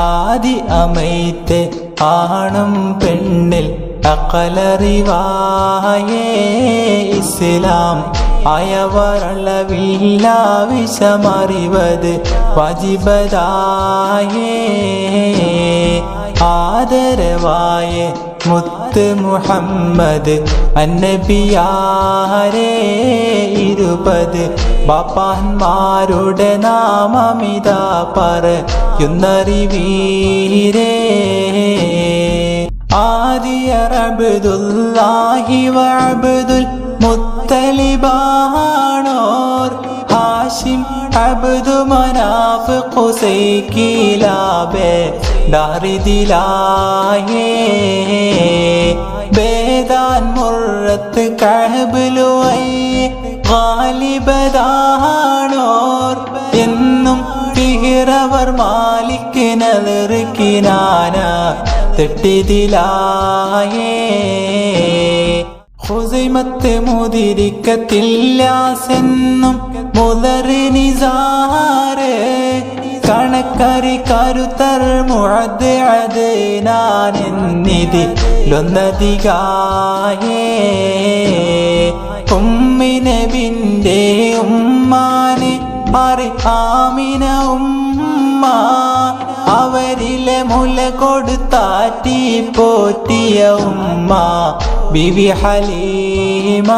ആദി അമൈത്തെ ആണും പെണ്ണിൽ അകലറിവായേ ഇസ്ലാം അയവരളവില്ല വിഷമറിവത് വജിബദായേ ആദരവായ മുത്ത് മുഹമ്മദ് അന്നബിയാരേ 20 ബാപ്പാന്മാരുടെ നാമമിതാ പറയുന്നറിവീരേ ആദിയർ അബ്ദുല്ലാഹി വഅബ്ദുൽ മുത്തലിബാണോർ ഹാഷിം അബ്ദു മനാഫ് ഖുസൈ കിലാബെ ദാരിദിലായേ ബേദാൻ മുറത്ത് കഅബ്ലുഐ ഗാലിബദാണോർ എന്നും ഫിഹ്റവർ മാലിക് നദർ കിനാന തെട്ടിദിലായേ ഖുസൈമത്ത് മുദിരിക്കത്തില്ലാസെന്നും മുദറി നിസാറ് കണക്കറി കരുത്തർ മുഅദ് അദ്നാനെന്നിതി ലൊന്നതികായേ ഉമ്മിനബിന്റെ ഉമ്മാനെ അറി ആമിന ഉമ്മ അവരിലെ മുല കൊടുത്താറ്റി പോറ്റിയ ഉമ്മ ബിവി ഹലീമ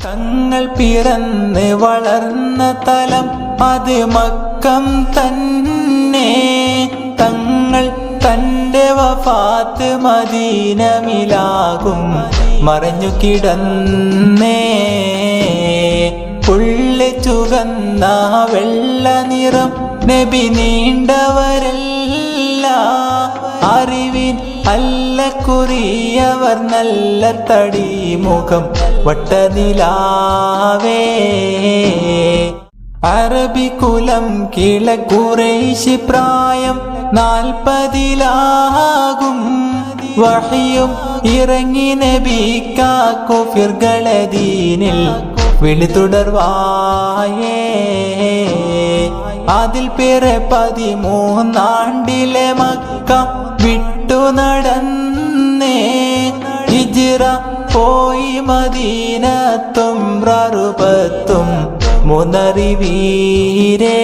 തങ്ങൾ പിറന്ന് വളർന്ന തലം അത് മക്കം തന്നെ തങ്ങൾ തന്റെ വഫാത്ത് മദീനമിലാകും മറഞ്ഞു കിടന്നേ പുള്ളി ചുവന്ന വെള്ള നിറം നബി നീണ്ടവരല്ല അറിവിൻ അല്ല കുറിയവർ നല്ല തടി മുഖം വട്ടനിലാവേ അറബി കുലം കിള ഖുറൈശി പ്രായം 40-ലാകും വഹിയും ഇറങ്ങി നബിക്കാ കുഫിർകളെ ദീനിൽ വിളിതുടർവായേ അതിൽ പിറെ 13 മക്ക വിട്ടു നടന്നേ ഹിജ്റ പോയി മദീനത്തും 60 മുന്നറിവീരേ